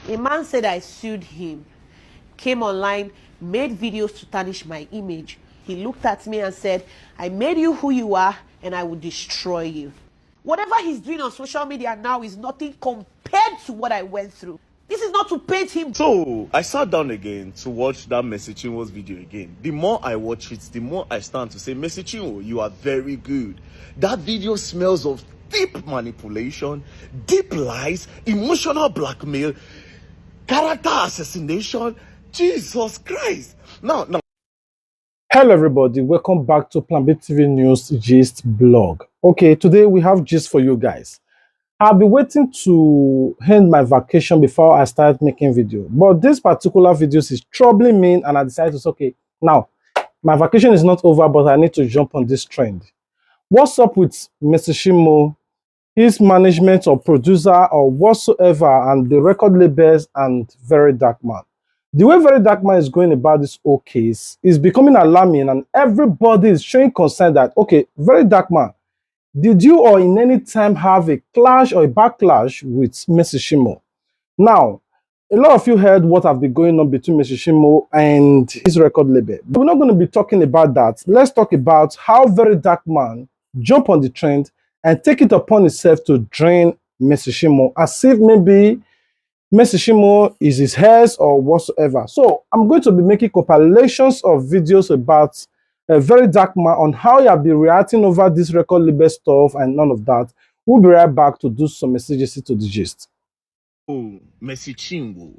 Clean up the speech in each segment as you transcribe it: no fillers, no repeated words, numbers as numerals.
A man said I sued him, came online, made videos to tarnish my image. He looked at me and said, I made you who you are and I will destroy you. Whatever he's doing on social media now is nothing compared to what I went through. This is not to paint him. So I sat down again to watch that Mercy Chinwo's video again. The more I watch it, the more I stand to say, Mercy Chinwo, you are very good. That video smells of deep manipulation, deep lies, emotional blackmail, character assassination. Jesus Christ. Now. Hello everybody, welcome back to Plan B TV News Gist blog. Okay, today we have gist for you guys. I've been waiting to end my vacation before I start making video, but this particular video is troubling me and I decided to say, okay, now my vacation is not over, but I need to jump on this trend. What's up with Mr. CHINWO, his management or producer or whatsoever, and the record labels and Very Dark Man? The way Very Dark Man is going about this whole case is becoming alarming, and everybody is showing concern that, okay, Very Dark Man, did you or in any time have a clash or a backlash with Mr. CHINWO? Now, a lot of you heard what have been going on between Mr. CHINWO and his record label. But we're not going to be talking about that. Let's talk about how Very Dark Man jumped on the trend and take it upon itself to drain Mr. CHINWO, as if maybe Mr. CHINWO is his heirs or whatsoever. So I'm going to be making compilations of videos about a Very Dark Man on how you have been reacting over this record label stuff and none of that. We'll be right back to do some messages to the gist. Oh, Mercy Chinwo.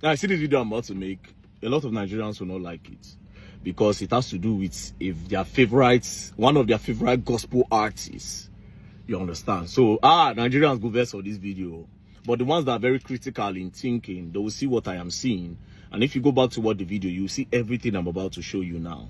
Now, I see this video I'm about to make. A lot of Nigerians will not like it because it has to do with if their favorites, one of their favorite gospel artists. You understand? So, Nigerians go verse for this video. But the ones that are very critical in thinking, they will see what I am seeing. And if you go back to watch the video, you will see everything I'm about to show you now.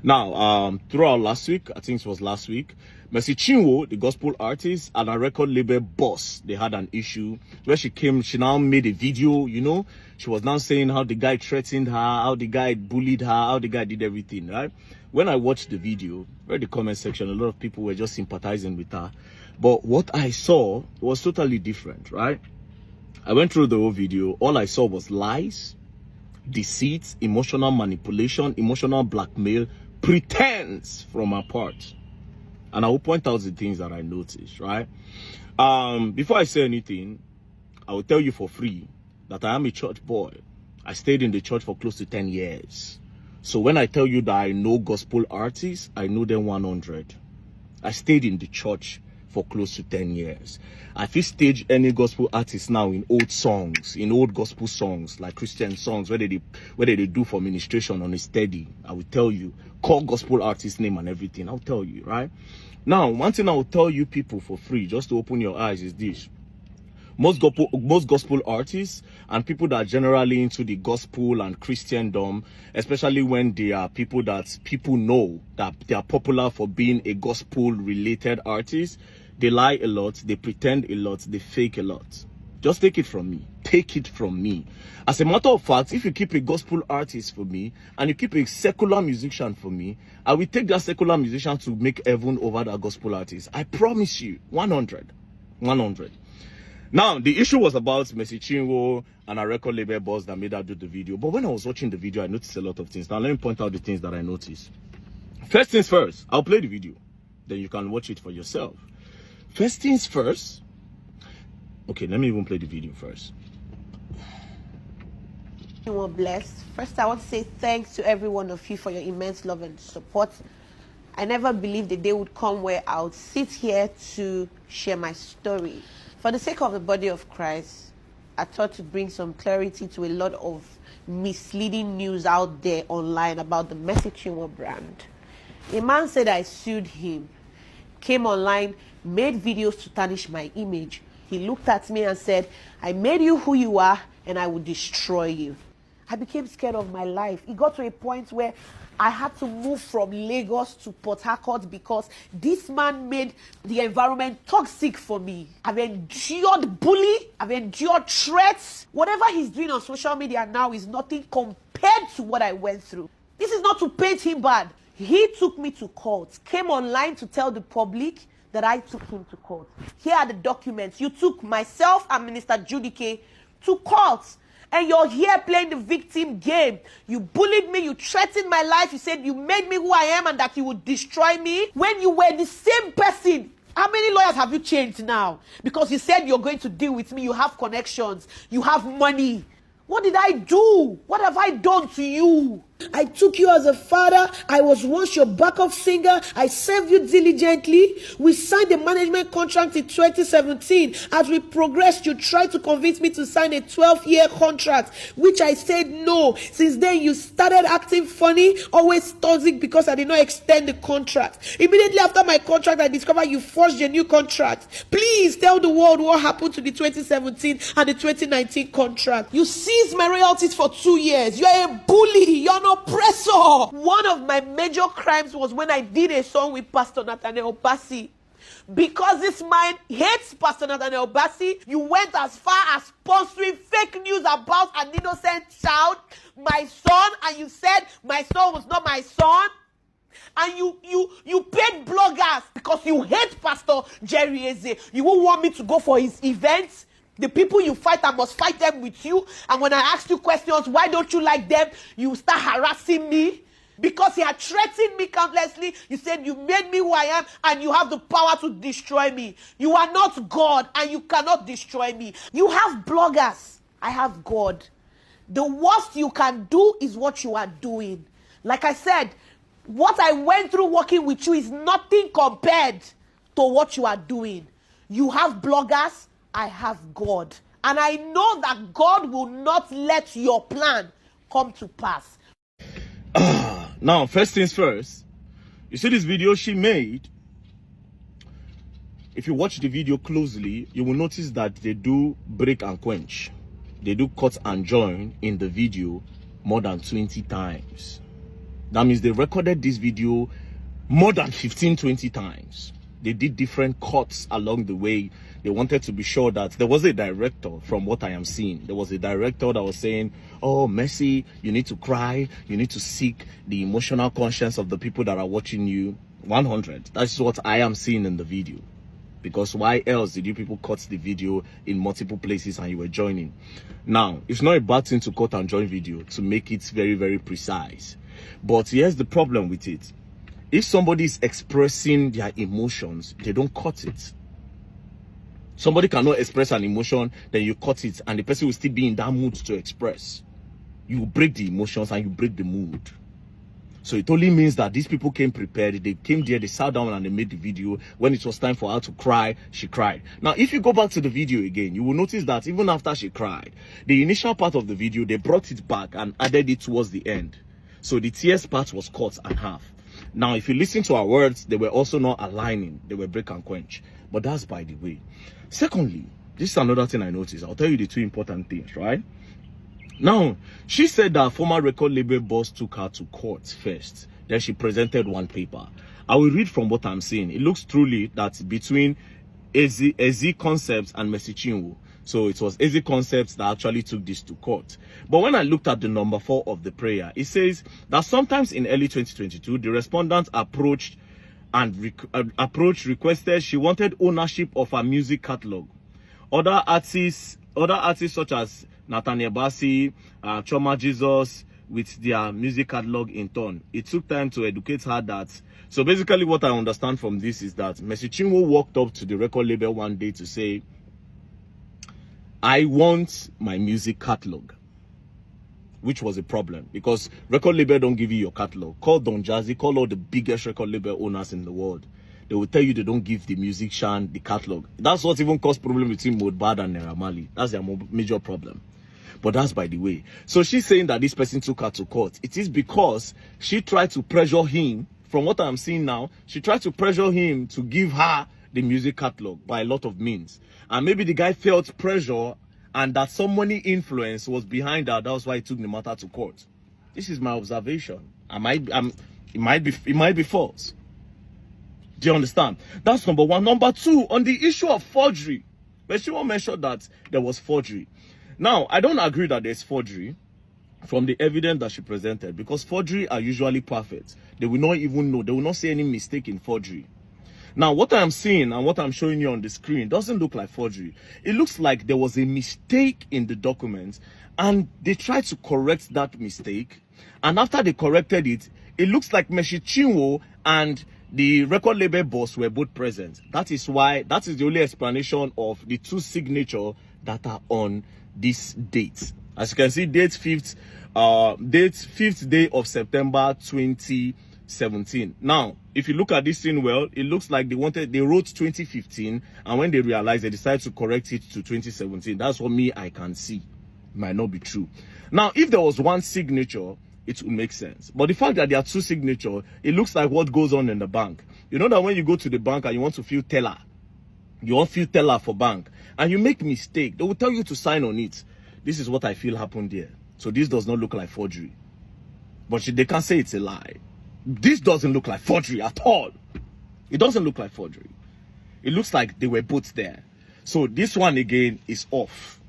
Now, throughout last week, I think it was last week, Mercy Chinwo, the gospel artist, and a record label boss, they had an issue where she now made a video, you know. She was now saying how the guy threatened her, how the guy bullied her, how the guy did everything, right? When I watched the video, read the comment section, a lot of people were just sympathizing with her. But what I saw was totally different, right? I went through the whole video. All I saw was lies, deceit, emotional manipulation, emotional blackmail, pretense from her part. And I will point out the things that I noticed, right? Before I say anything, I will tell you for free that I am a church boy. I stayed in the church for close to 10 years. So when I tell you that I know gospel artists, I know them 100. I stayed in the church for close to 10 years. I feel stage any gospel artist now in old songs, in old gospel songs, like Christian songs, where they do for ministration on a steady. I will tell you, call gospel artist name and everything. I'll tell you, right? Now, one thing I will tell you people for free, just to open your eyes, is this. Most gospel artists and people that are generally into the gospel and Christendom, especially when they are people that people know that they are popular for being a gospel related artist, they lie a lot, they pretend a lot, they fake a lot. Just take it from me. Take it from me. As a matter of fact, if you keep a gospel artist for me and you keep a secular musician for me, I will take that secular musician to make heaven over that gospel artist. I promise you, 100. 100. Now, the issue was about Mercy Chinwo and a record label boss that made her do the video. But when I was watching the video, I noticed a lot of things. Now, let me point out the things that I noticed. First things first, I'll play the video. Then you can watch it for yourself. First things first. Okay, let me even play the video first. You were blessed. First, I want to say thanks to every one of you for your immense love and support. I never believed the day would come where I would sit here to share my story. For the sake of the body of Christ, I thought to bring some clarity to a lot of misleading news out there online about the Mercy Chinwo brand. A man said I sued him, came online, made videos to tarnish my image. He looked at me and said, I made you who you are and I will destroy you. I became scared of my life. It got to a point where I had to move from Lagos to Port Harcourt because this man made the environment toxic for me. I've endured bully, I've endured threats. Whatever he's doing on social media now is nothing compared to what I went through. This is not to paint him bad. He took me to court, came online to tell the public that I took him to court. Here are the documents. You took myself and Minister Judike to court. And you're here playing the victim game. You bullied me, you threatened my life, you said you made me who I am and that you would destroy me. When you were the same person, how many lawyers have you changed now? Because you said you're going to deal with me, you have connections, you have money. What did I do? What have I done to you? I took you as a father. I was once your backup singer. I served you diligently. We signed a management contract in 2017. As we progressed, you tried to convince me to sign a 12-year contract, which I said no. Since then, you started acting funny, always toxic because I did not extend the contract. Immediately after my contract, I discovered you forged a new contract. Please tell the world what happened to the 2017 and the 2019 contract. You seized my royalties for 2 years. You're a bully. You're an oppressor. One of my major crimes was when I did a song with Pastor Nathaniel Bassey. Because this man hates Pastor Nathaniel Bassey, you went as far as sponsoring fake news about an innocent child, my son, and you said my son was not my son. And you paid bloggers because you hate Pastor Jerry Eezee. You won't want me to go for his events. The people you fight, I must fight them with you. And when I ask you questions, why don't you like them? You start harassing me. Because he had threatened me countlessly. You said you made me who I am and you have the power to destroy me. You are not God and you cannot destroy me. You have bloggers. I have God. The worst you can do is what you are doing. Like I said, what I went through working with you is nothing compared to what you are doing. You have bloggers. I have God. And I know that God will not let your plan come to pass. Now, first things first, you see this video she made. If you watch the video closely, you will notice that they do break and quench. They do cut and join in the video more than 20 times. That means they recorded this video more than 15, 20 times. They did different cuts along the way. They wanted to be sure that there was a director, from what I am seeing. There was a director that was saying, oh, Mercy, you need to cry. You need to seek the emotional conscience of the people that are watching you. 100. That's what I am seeing in the video. Because why else did you people cut the video in multiple places and you were joining? Now, it's not a bad thing to cut and join video to make it very, very precise. But here's the problem with it. If somebody is expressing their emotions, they don't cut it. Somebody cannot express an emotion, then you cut it, and the person will still be in that mood to express. You break the emotions and you break the mood. So it only means that these people came prepared. They came there, they sat down and they made the video. When it was time for her to cry, she cried. Now, if you go back to the video again, you will notice that even after she cried, the initial part of the video, they brought it back and added it towards the end. So the tears part was cut in half. Now, if you listen to her words, they were also not aligning. They were break and quench. But that's by the way. Secondly, this is another thing I noticed. I'll tell you the two important things, right? Now, she said that former record label boss took her to court first. Then she presented one paper. I will read from what I'm seeing. It looks truly that between Eezee Concepts and Mercy CHINWO. So it was Eezee Concepts that actually took this to court. But when I looked at the number 4 of the prayer, it says that sometimes in early 2022, the respondent approached requested she wanted ownership of her music catalog. Other artists such as Nathaniel Bassey, Choma Jesus, with their music catalog in turn. It took time to educate her that. So basically what I understand from this is that Mercy CHINWO walked up to the record label one day to say, I want my music catalog. Which was a problem because record label don't give you your catalog. Call Don Jazzy, call all the biggest record label owners in the world. They will tell you they don't give the musician the catalog. That's what even caused problem between Mohbad and Naira Marley. That's their major problem. But that's by the way. So she's saying that this person took her to court. It is because she tried to pressure him. From what I'm seeing now, she tried to pressure him to give her the music catalog by a lot of means. And maybe the guy felt pressure and that some money influence was behind that. That's why he took the matter to court. This is my observation. It might be false. Do you understand? That's number one. Number two, on the issue of forgery, but she won't mention that there was forgery. Now, I don't agree that there's forgery from the evidence that she presented because forgery are usually perfect. They will not even know. They will not see any mistake in forgery. Now, what I'm seeing and what I'm showing you on the screen doesn't look like forgery. It looks like there was a mistake in the document, and they tried to correct that mistake. And after they corrected it, it looks like Mercy Chinwo and the record label boss were both present. That is the only explanation of the two signatures that are on this date. As you can see, date 5th day of September 2017. Now, if you look at this thing well, it looks like they wrote 2015, and when they realized, they decided to correct it to 2017. That's what I can see. Might not be true. Now, if there was one signature, it would make sense. But the fact that there are two signatures, it looks like what goes on in the bank. You know that when you go to the bank and you want to fill teller, you want to fill teller for bank, and you make mistake, they will tell you to sign on it. This is what I feel happened there. So this does not look like forgery. But they can't say it's a lie. This doesn't look like forgery at all. It doesn't look like forgery. It looks like they were both there. So this one again is off.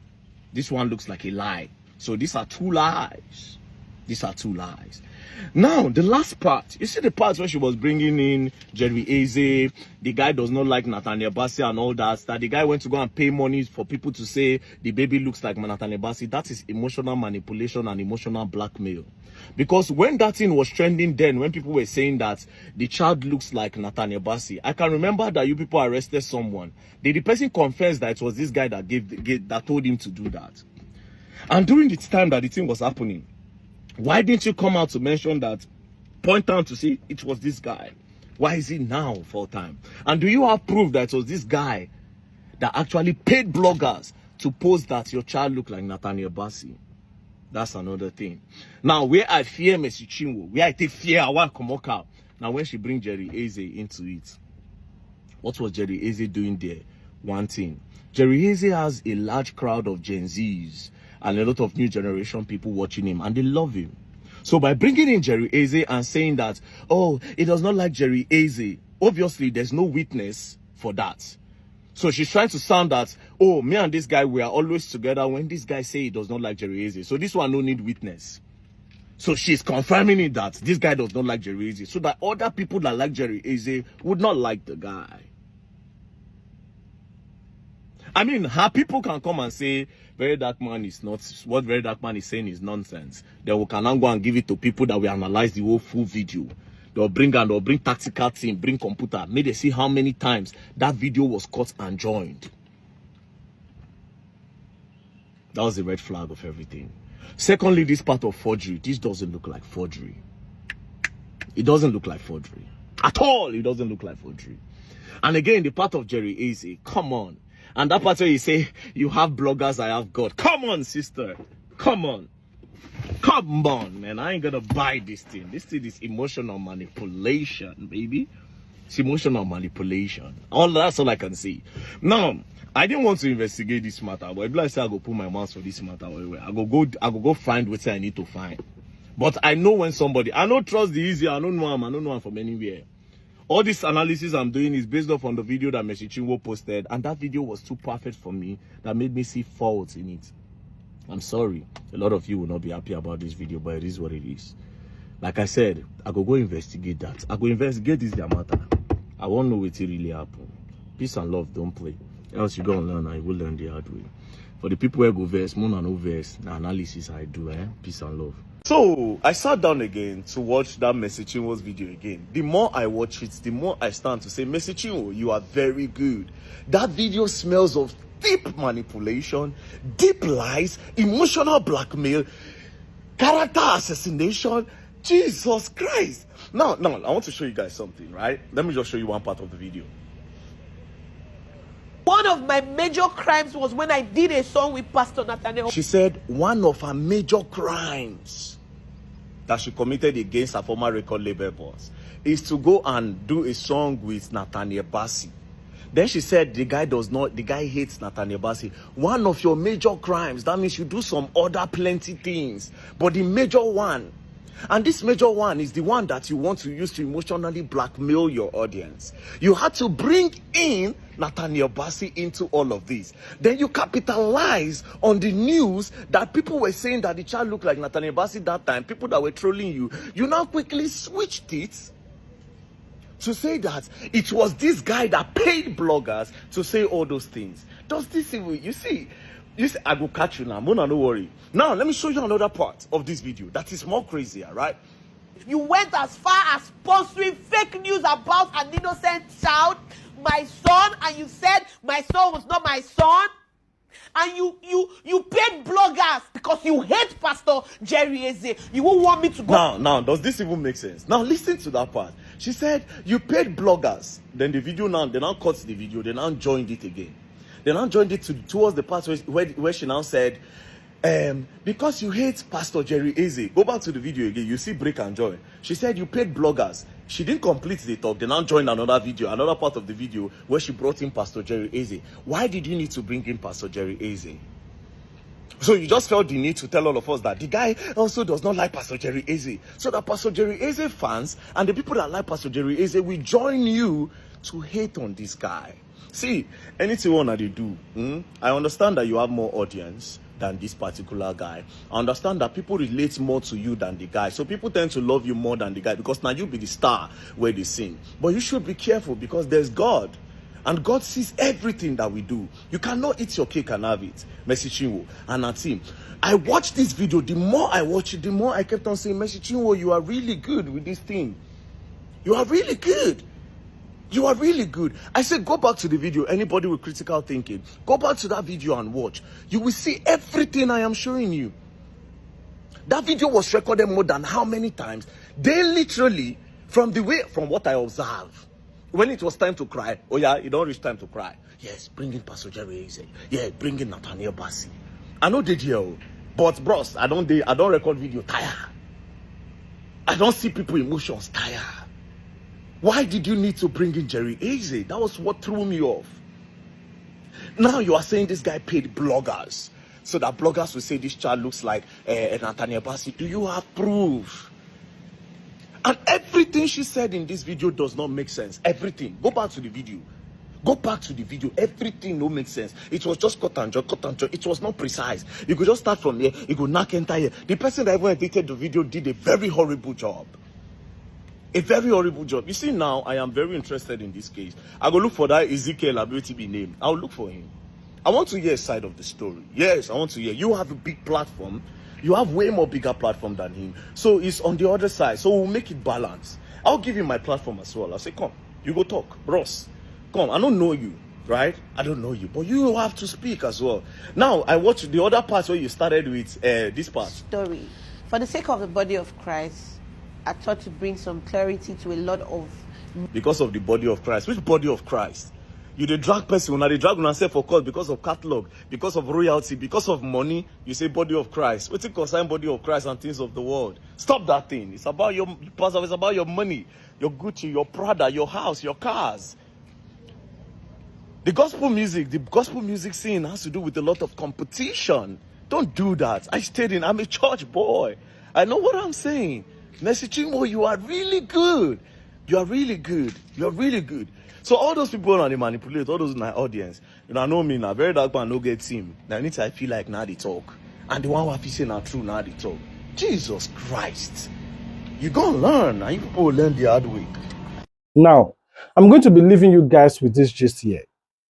This one looks like a lie. So these are two lies. These are two lies. Now, the last part. You see the part where she was bringing in CHINWO Eezee. The guy does not like Nathaniel Bassey and all that. That the guy went to go and pay money for people to say the baby looks like Nathaniel Bassey. That is emotional manipulation and emotional blackmail. Because when that thing was trending then, when people were saying that the child looks like Nathaniel Bassey, I can remember that you people arrested someone. The person confessed that it was this guy that told him to do that. And during the time that the thing was happening, why didn't you come out to mention that, point out to see it was this guy? Why is it now full time? And do you have proof that it was this guy that actually paid bloggers to post that your child looked like Nathaniel Bassey? That's another thing. Now, where I fear Mercy Chinwo, where I take fear, I want to come out. Now, when she bring CHINWO Eezee into it, what was CHINWO Eezee doing there? One thing. CHINWO Eezee has a large crowd of Gen Zs and a lot of new generation people watching him, and they love him. So by bringing in CHINWO Eezee and saying that, oh, it does not like CHINWO Eezee, obviously there's no witness for that. So she's trying to sound that, oh, me and this guy, we are always together when this guy say he does not like CHINWO Eezee. So this one no need witness. So she's confirming it that this guy does not like CHINWO Eezee, so that other people that like CHINWO Eezee would not like the guy. I mean, her people can come and say, Very Dark Man is not, what Very Dark Man is saying is nonsense. Then we can now go and give it to people that will analyze the whole full video. They'll bring tactical team, bring computer, make they see how many times that video was cut and joined. That was the red flag of everything. Secondly, this part of forgery, this doesn't look like forgery. It doesn't look like forgery. At all, it doesn't look like forgery. And again, the part of CHINWO Eezee, come on. And that part where you say, you have bloggers, I have God. Come on, sister. Come on. Come on, man. I ain't gonna buy this thing. This thing is emotional manipulation, baby. It's emotional manipulation. That's all I can see. Now, I didn't want to investigate this matter, but if I say I go put my mouth for this matter, I go go find what I need to find. But I know when somebody, I don't trust the Eezee, I don't know him from anywhere. All this analysis I'm doing is based off on the video that Mercy Chinwo posted, and that video was too perfect for me. That made me see faults in it. I'm sorry. A lot of you will not be happy about this video, but it is what it is. Like I said, I go investigate that. I go investigate this their matter. I won't know what really happened. Peace and love, don't play. Else you go and learn, and you will learn the hard way. For the people who go verse, more than no verse, the analysis I do, peace and love. So, I sat down again to watch that Mercy Chinwo's video again. The more I watch it, the more I stand to say, Mercy Chinwo, you are very good. That video smells of deep manipulation, deep lies, emotional blackmail, character assassination. Jesus Christ. Now, I want to show you guys something, right? Let me just show you one part of the video. One of my major crimes was when I did a song with Pastor Nathaniel. She said one of her major crimes that she committed against her former record label boss is to go and do a song with Nathaniel Bassey. Then she said the guy hates Nathaniel Bassey. One of your major crimes, that means you do some other plenty things. But the major one, and this major one is the one that you want to use to emotionally blackmail your audience. You had to bring in Nathaniel Bassey into all of this. Then you capitalize on the news that people were saying that the child looked like Nathaniel Bassey that time. People that were trolling you. You now quickly switched it to say that it was this guy that paid bloggers to say all those things. Does this even, you see, I will catch you now, Mona, no worry. Now, let me show you another part of this video that is more crazier, right? You went as far as sponsoring fake news about an innocent child, my son, and you said my son was not my son. And you paid bloggers because you hate Pastor Jerry Eezee. You won't want me to go. Now, does this even make sense? Now, listen to that part. She said, you paid bloggers. Then the video now, they now cut the video. They now joined it again. They now joined it towards the part where she now said, because you hate Pastor Jerry Eezee. Go back to the video again. You see break and join. She said, you paid bloggers. She didn't complete the talk. They now joined another video, another part of the video where she brought in Pastor Jerry Eezee. Why did you need to bring in Pastor Jerry Eezee? So you just felt the need to tell all of us that the guy also does not like Pastor Jerry Eezee. So that Pastor Jerry Eezee fans and the people that like Pastor Jerry Eezee will join you to hate on this guy. See, anything one that they do, I understand that you have more audience than this particular guy. I understand that people relate more to you than the guy. So people tend to love you more than the guy because now you be the star where they sing. But you should be careful because there's God. And God sees everything that we do. You cannot eat your cake and have it. Mercy Chinwo and her team. I watched this video. The more I watch it, the more I kept on saying, Mercy Chinwo, you are really good with this thing. You are really good. You are really good. I said, go back to the video. Anybody with critical thinking, go back to that video and watch. You will see everything I am showing you. That video was recorded more than how many times? They literally, from what I observed, when it was time to cry, oh yeah, it don't reach time to cry. Yes, bring in Pastor Jerry Eezee. Yeah, bring in Nathaniel Bassey. I know they deal, but bros, I don't record video tired. I don't see people emotions tired. Why did you need to bring in Jerry Eezee? That was what threw me off. Now you are saying this guy paid bloggers so that bloggers will say this child looks like Nathaniel Bassey. Do you have proof? And everything she said in this video does not make sense. Everything. Go back to the video. Go back to the video. Everything don't make sense. It was just cut and join, cut and join. It was not precise. You could just start from here. You could knock enter here. The person that even edited the video did a very horrible job. A very horrible job. You see, now I am very interested in this case. I go look for that Ezekiel ability be named. I'll look for him. I want to hear a side of the story. Yes, I want to hear. You have a big platform. You have way more bigger platform than him. So it's on the other side. So we'll make it balance. I'll give him my platform as well. I'll say, come, you go talk. Bros, come. I don't know you, right? I don't know you. But you have to speak as well. Now, I watched the other part where you started with this part. Story. For the sake of the body of Christ, I thought to bring some clarity to a lot of... Because of the body of Christ. Which body of Christ? You the drag person, now they drag on yourself for court because of catalog, because of royalty, because of money. You say body of Christ. What's it concern body of Christ and things of the world? Stop that thing. It's about your pastor. It's about your money, your Gucci, your Prada, your house, your cars. The gospel music scene has to do with a lot of competition. Don't do that. I'm a church boy. I know what I'm saying. Mercy Chinwo, you are really good. You are really good. You are really good. So all those people now they manipulate, all those in my audience, you know me now, very dark man no get team. Now I feel like now they talk. And the one who have say now true now they talk. Jesus Christ. You gonna learn, and you people will learn the hard way. Now, I'm going to be leaving you guys with this gist here.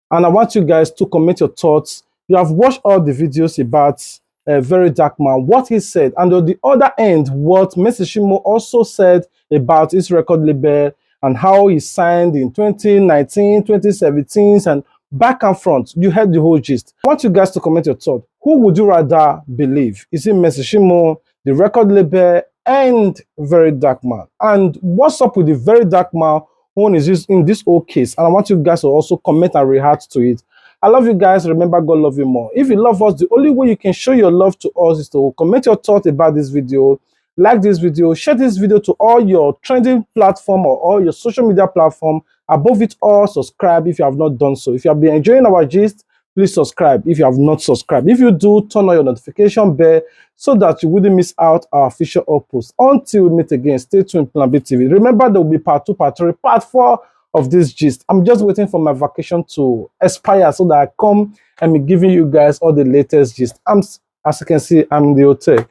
And I want you guys to comment your thoughts. You have watched all the videos about a very dark man, what he said, and on the other end, what Mercy Chinwo also said about his record label and how he signed in 2019, 2017, and back and front. You heard the whole gist. I want you guys to comment your thought. Who would you rather believe? Is it Mercy Chinwo, the record label, and Very Dark Man? And what's up with the Very Dark Man who is in this whole case? And I want you guys to also comment and react to it. I love you guys. Remember, God love you more. If you love us, the only way you can show your love to us is to comment your thoughts about this video, like this video, share this video to all your trending platform or all your social media platform. Above it all, subscribe if you have not done so. If you have been enjoying our gist, please subscribe if you have not subscribed. If you do, turn on your notification bell so that you wouldn't miss out our official uploads. Until we meet again, stay tuned, Plan B TV. Remember, there will be part 2, part 3, part 4 of this gist. I'm just waiting for my vacation to expire so that I come and be giving you guys all the latest gist. As you can see, I'm in the hotel.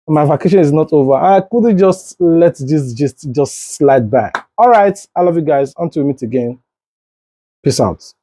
My vacation is not over. I couldn't just let this just slide by. All right. I love you guys. Until we meet again. Peace out.